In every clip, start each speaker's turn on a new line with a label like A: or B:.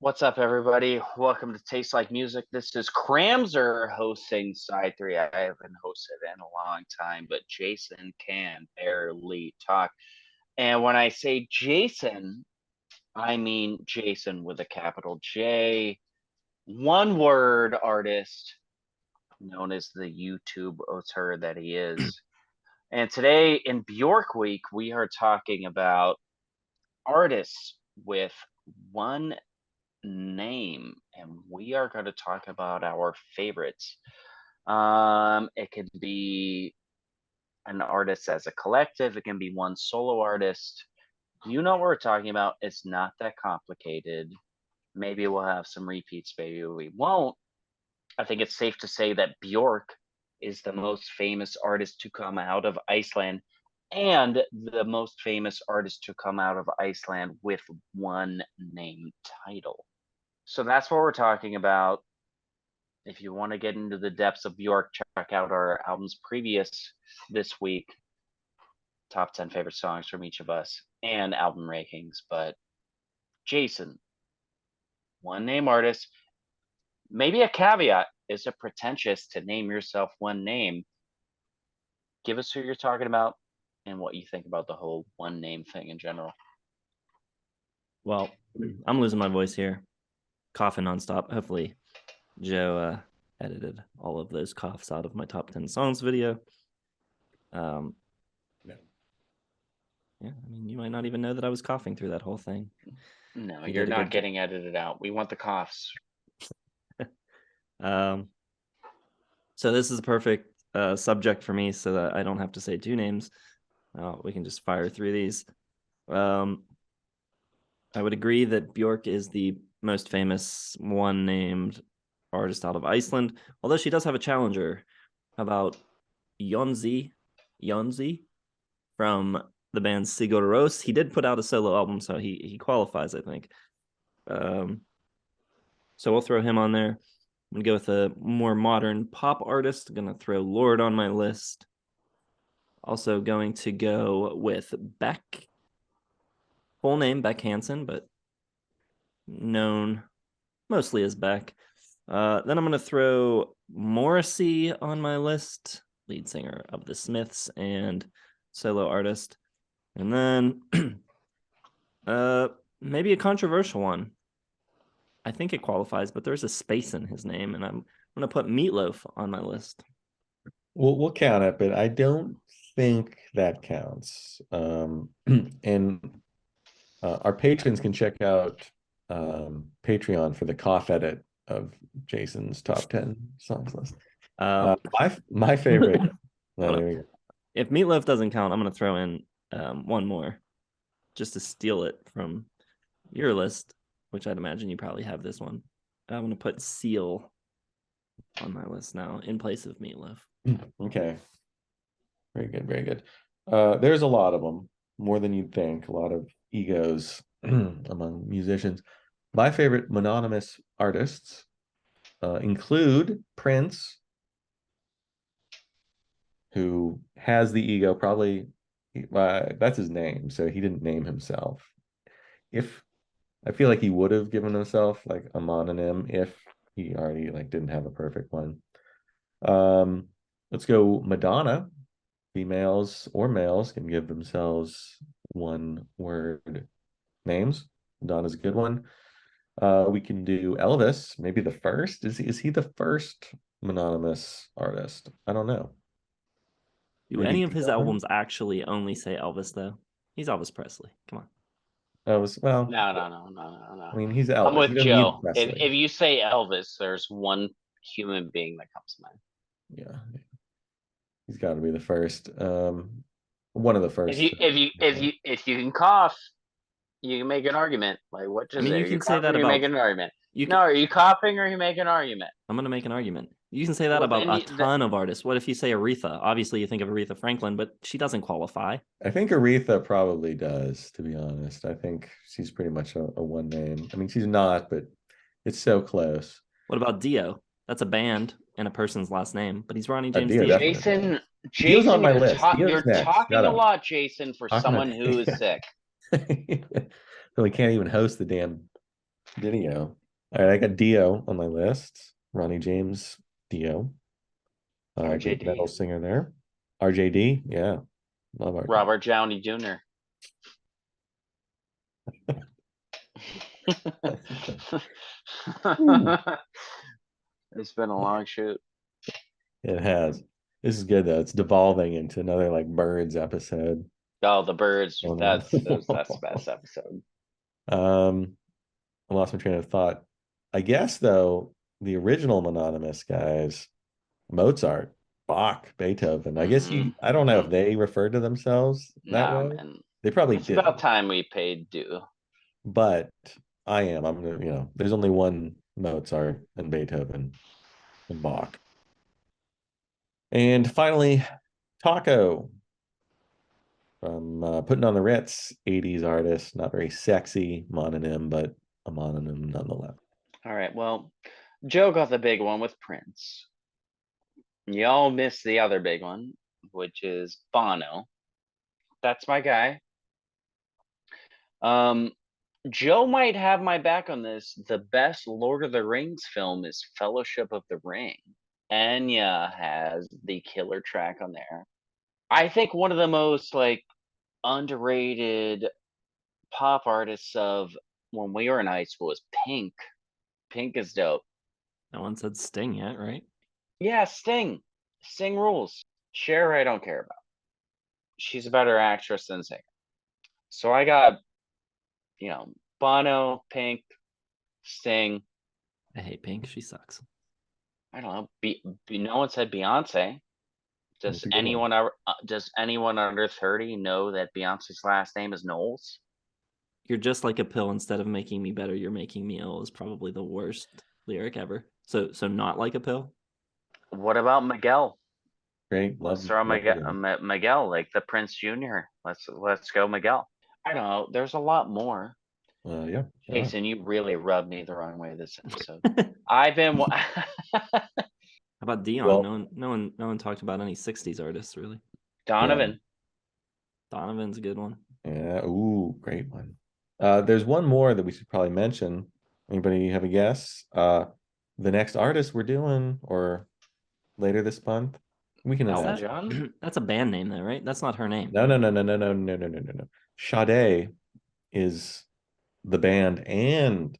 A: What's up, everybody? Welcome to Taste Like Music. This is Kramzer hosting Side 3. I haven't hosted in a long time, but Jason can barely talk. And when I say Jason, I mean Jason with a capital J. One word artist known as the YouTube auteur that he is. And today in Bjork Week, we are talking about artists with one name, and we are going to talk about our favorites. It can be an artist as a collective, it can be one solo artist. You know what we're talking about. It's not that complicated. Maybe we'll have some repeats, maybe we won't. I think it's safe to say that Bjork is the most famous artist to come out of Iceland, and the most famous artist to come out of Iceland with one name title. So that's what we're talking about. If you want to get into the depths of Bjork, check out our albums previous this week. Top 10 favorite songs from each of us and album rankings. But Jason, one name artist. Maybe a caveat. Is it pretentious to name yourself one name? Give us who you're talking about and what you think about the whole one name thing in general.
B: Well, I'm losing my voice here. Coughing nonstop. Hopefully Joe edited all of those coughs out of my top 10 songs video. Yeah, I mean, you might not even know that I was coughing through that whole thing.
A: No, you're not getting edited out. We want the coughs.
B: So this is a perfect subject for me so that I don't have to say two names. We can just fire through these. I would agree that Bjork is the most famous one-named artist out of Iceland, although she does have a challenger. How about Jónsi from the band Sigur Rós? He did put out a solo album, so he qualifies, I think. So we'll throw him on there. I'm going to go with a more modern pop artist. I'm going to throw Lorde on my list. Also going to go with Beck. Full name, Beck Hansen, but known mostly as Beck. Then I'm going to throw Morrissey on my list, lead singer of the Smiths and solo artist. And then maybe a controversial one. I think it qualifies, but there's a space in his name, and I'm going to put Meatloaf on my list.
C: We'll count it, but I don't think that counts. And our patrons can check out Patreon for the cough edit of Jason's top 10 songs list. My favorite.
B: If Meatloaf doesn't count, I'm going to throw in one more just to steal it from your list, which I'd imagine you probably have this one. I'm going to put Seal on my list now in place of Meatloaf.
C: Okay. Very good. Very good. There's a lot of them, more than you'd think. A lot of egos among musicians. My favorite mononymous artists include Prince, who has the ego, probably that's his name, so he didn't name himself. I feel like he would have given himself like a mononym if he already didn't have a perfect one. Let's go Madonna. Females or males can give themselves one word names. Madonna's a good one. We can do Elvis, maybe the first. Is he the first mononymous artist? I don't know.
B: Do any of his albums actually only say Elvis, though? He's Elvis Presley. Come on.
C: Elvis, well.
A: No.
C: I mean, he's Elvis.
A: I'm with Joe. If you say Elvis, there's one human being that comes to mind.
C: Yeah. He's got to be the first. One of the first.
A: If you can cough, you can make an argument. Like, what just? I mean,
B: you can say that about.
A: Making an argument. Are you coughing or are you making an argument?
B: I'm going to make an argument. You can say that about a ton of artists. What if you say Aretha? Obviously, you think of Aretha Franklin, but she doesn't qualify.
C: I think Aretha probably does, to be honest. I think she's pretty much a one name. I mean, she's not, but it's so close.
B: What about Dio? That's a band and a person's last name, but he's Ronnie James
A: Dio.
B: Jason,
C: Dio's on my list.
A: You're talking a lot, Jason, for someone who is sick.
C: So he can't even host the damn Dio. All right, I got Dio on my list. Ronnie James Dio. Great metal
A: RJD.
C: singer there. RJD, yeah. Love RJD.
A: Robert Downey Jr. It's been a long shoot.
C: It has. This is good though. It's devolving into another like birds episode.
A: Oh, the birds.
C: Oh, no.
A: That's the best episode.
C: I lost my train of thought. I guess though, the original mononymous guys, Mozart, Bach, Beethoven. I guess I don't know if they referred to themselves that way.
A: Man.
C: They probably
A: It's
C: did.
A: about time we paid due.
C: But I'm gonna, there's only one Mozart and Beethoven and Bach. And finally, Taco from Putting on the Ritz, 80s artist, not very sexy mononym, but a mononym nonetheless.
A: All right. Well, Joe got the big one with Prince. Y'all missed the other big one, which is Bono. That's my guy. Joe might have my back on this. The best Lord of the Rings film is Fellowship of the Ring. Enya has the killer track on there. I think one of the most like underrated pop artists of when we were in high school is Pink. Pink is dope.
B: No one said Sting yet, right?
A: Yeah, Sting. Sting rules. Cher, I don't care about. She's a better actress than singer. So I got, Bono, Pink, Sting.
B: I hate Pink. She sucks.
A: I don't know. No one said Beyonce. Does anyone under 30 know that Beyonce's last name is Knowles?
B: You're just like a pill. Instead of making me better, you're making me ill is probably the worst lyric ever. So not like a pill.
A: What about Miguel?
C: Great.
A: Let's throw Miguel, like the Prince Jr. Let's go Miguel. I don't know. There's a lot more.
C: Yeah.
A: Jason, you really rubbed me the wrong way this episode. I've been.
B: How about Dion?
C: Well,
B: no one talked about any '60s artists really.
A: Donovan.
B: Yeah. Donovan's a good one.
C: Yeah. Ooh, great one. There's one more that we should probably mention. Anybody have a guess? The next artist we're doing, or later this month, we can announce.
A: John?
B: That's a band name, though, right? That's not her name.
C: No. Sade is the band and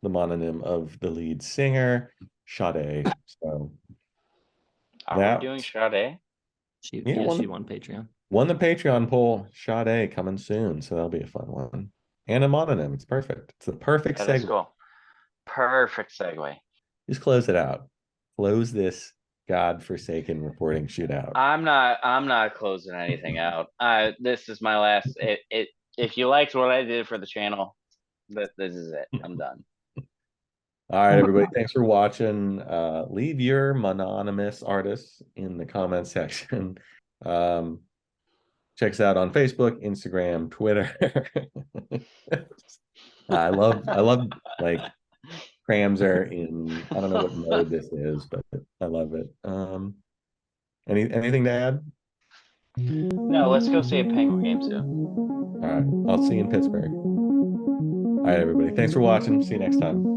C: the mononym of the lead singer, Sade. So
A: Are we doing Sade?
B: She won Patreon.
C: Won the Patreon poll. Sade coming soon, so that'll be a fun one. And a mononym. It's perfect. It's the perfect segue.
A: That's cool. Perfect segue.
C: Just close it out. Close this godforsaken reporting shootout.
A: I'm not closing anything out. This is my last. If you liked what I did for the channel, this is it. I'm done.
C: All right, everybody. Thanks for watching. Leave your mononymous artists in the comment section. Check us out on Facebook, Instagram, Twitter. I love like Kramzer in, I don't know what mode this is, but I love it. Anything to add?
A: No, let's go see a Penguin game soon.
C: All right, I'll see you in Pittsburgh. All right, everybody. Thanks for watching. See you next time.